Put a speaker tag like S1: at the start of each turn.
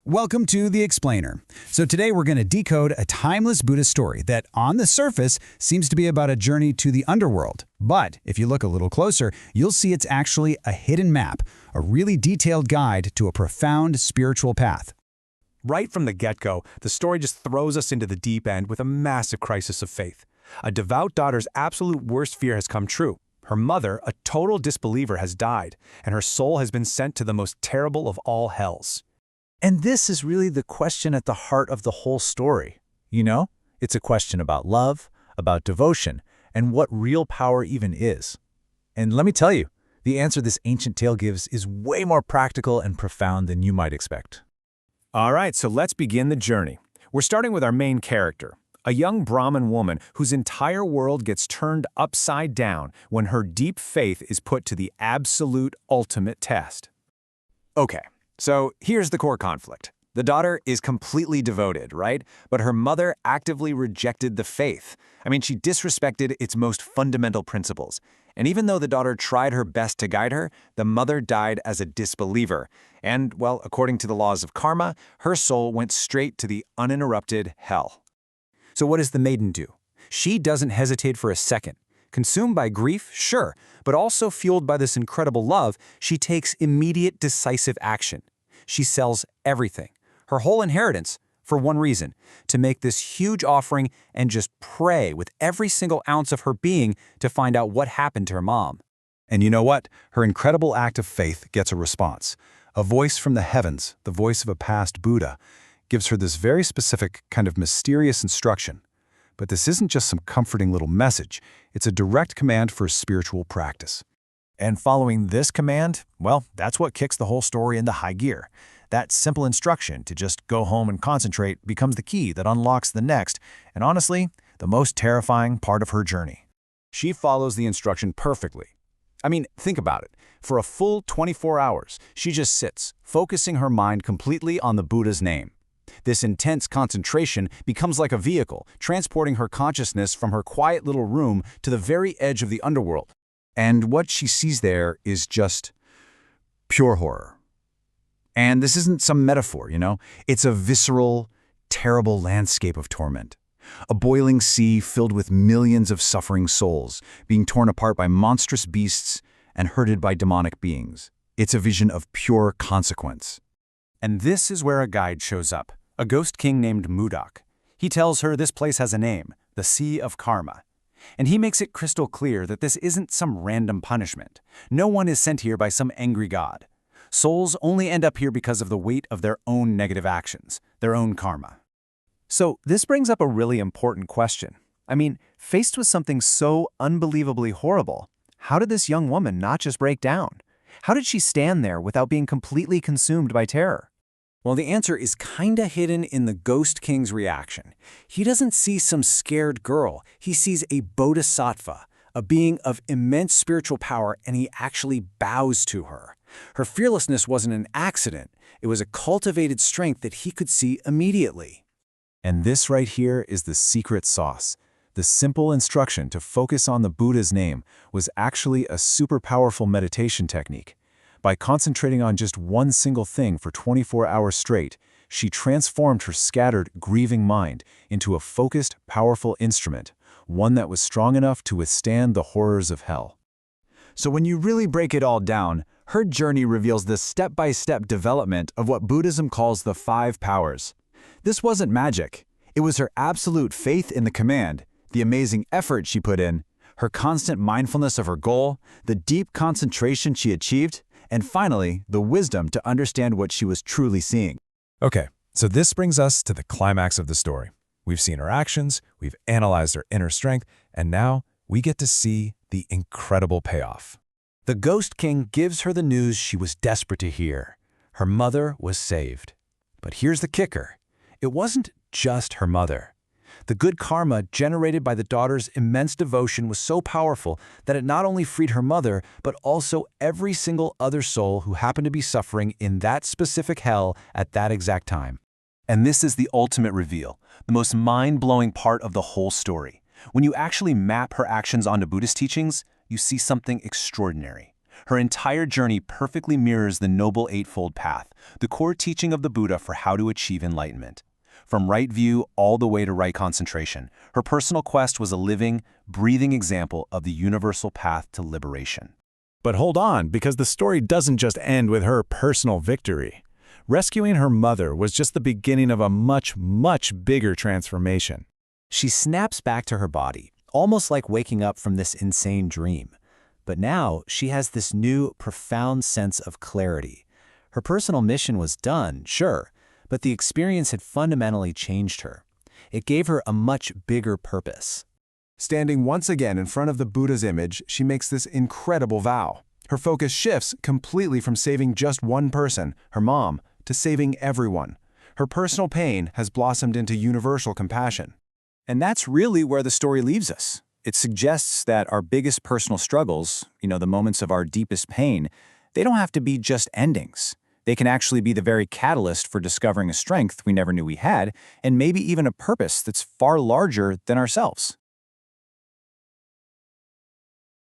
S1: Welcome to The Explainer. So today we're going to decode a timeless Buddhist story that, on the surface, seems to be about a journey to the underworld. But if you look a little closer, you'll see it's actually a hidden map, a really detailed guide to a profound spiritual path.
S2: Right from the get-go, the story just throws us into the deep end with a massive crisis of faith. A devout daughter's absolute worst fear has come true. Her mother, a total disbeliever, has died, and her soul has been sent to the most terrible of all hells.
S3: And this is really the question at the heart of the whole story. You know, it's a question about love, about devotion, and what real power even is. And let me tell you, the answer this ancient tale gives is way more practical and profound than you might expect.
S2: All right, so let's begin the journey. We're starting with our main character, a young Brahmin woman whose entire world gets turned upside down when her deep faith is put to the absolute ultimate test. Okay. So here's the core conflict. The daughter is completely devoted, right? But her mother actively rejected the faith. She disrespected its most fundamental principles. And even though the daughter tried her best to guide her, the mother died as a disbeliever. And, well, according to the laws of karma, her soul went straight to the uninterrupted hell. So what does the maiden do? She doesn't hesitate for a second. Consumed by grief, sure, but also fueled by this incredible love, she takes immediate, decisive action. She sells everything, her whole inheritance, for one reason, to make this huge offering and just pray with every single ounce of her being to find out what happened to her mom.
S1: And you know what? Her incredible act of faith gets a response. A voice from the heavens, the voice of a past Buddha, gives her this very specific kind of mysterious instruction. But this isn't just some comforting little message. It's a direct command for a spiritual practice.
S3: And following this command, well, that's what kicks the whole story into high gear. That simple instruction to just go home and concentrate becomes the key that unlocks the next, and honestly, the most terrifying part of her journey.
S1: She follows the instruction perfectly. Think about it. For a full 24 hours, she just sits, focusing her mind completely on the Buddha's name. This intense concentration becomes like a vehicle, transporting her consciousness from her quiet little room to the very edge of the underworld. And what she sees there is just pure horror. And this isn't some metaphor, It's a visceral, terrible landscape of torment. A boiling sea filled with millions of suffering souls, being torn apart by monstrous beasts and herded by demonic beings. It's a vision of pure consequence.
S2: And this is where a guide shows up, a ghost king named Modoc. He tells her this place has a name, the Sea of Karma. And he makes it crystal clear that this isn't some random punishment. No one is sent here by some angry god. Souls only end up here because of the weight of their own negative actions, their own karma. So this brings up a really important question. Faced with something so unbelievably horrible, how did this young woman not just break down? How did she stand there without being completely consumed by terror?
S1: Well, the answer is kinda hidden in the Ghost King's reaction. He doesn't see some scared girl. He sees a Bodhisattva, a being of immense spiritual power, and he actually bows to her. Her fearlessness wasn't an accident. It was a cultivated strength that he could see immediately.
S3: And this right here is the secret sauce. The simple instruction to focus on the Buddha's name was actually a super powerful meditation technique. By concentrating on just one single thing for 24 hours straight, she transformed her scattered, grieving mind into a focused, powerful instrument, one that was strong enough to withstand the horrors of hell.
S1: So when you really break it all down, her journey reveals the step-by-step development of what Buddhism calls the 5 powers. This wasn't magic. It was her absolute faith in the command, the amazing effort she put in, her constant mindfulness of her goal, the deep concentration she achieved, and finally, the wisdom to understand what she was truly seeing.
S4: Okay, so this brings us to the climax of the story. We've seen her actions, we've analyzed her inner strength, and now we get to see the incredible payoff.
S1: The Ghost King gives her the news she was desperate to hear. Her mother was saved. But here's the kicker. It wasn't just her mother. The good karma generated by the daughter's immense devotion was so powerful that it not only freed her mother, but also every single other soul who happened to be suffering in that specific hell at that exact time. And this is the ultimate reveal, the most mind-blowing part of the whole story. When you actually map her actions onto Buddhist teachings, you see something extraordinary.
S2: Her entire journey perfectly mirrors the Noble Eightfold Path, the core teaching of the Buddha for how to achieve enlightenment. From right view all the way to right concentration, her personal quest was a living, breathing example of the universal path to liberation.
S3: But hold on, because the story doesn't just end with her personal victory. Rescuing her mother was just the beginning of a much, much bigger transformation.
S1: She snaps back to her body, almost like waking up from this insane dream. But now she has this new, profound sense of clarity. Her personal mission was done, sure, but the experience had fundamentally changed her. It gave her a much bigger purpose.
S3: Standing once again in front of the Buddha's image, she makes this incredible vow. Her focus shifts completely from saving just one person, her mom, to saving everyone. Her personal pain has blossomed into universal compassion.
S1: And that's really where the story leaves us. It suggests that our biggest personal struggles, the moments of our deepest pain, they don't have to be just endings. They can actually be the very catalyst for discovering a strength we never knew we had, and maybe even a purpose that's far larger than ourselves.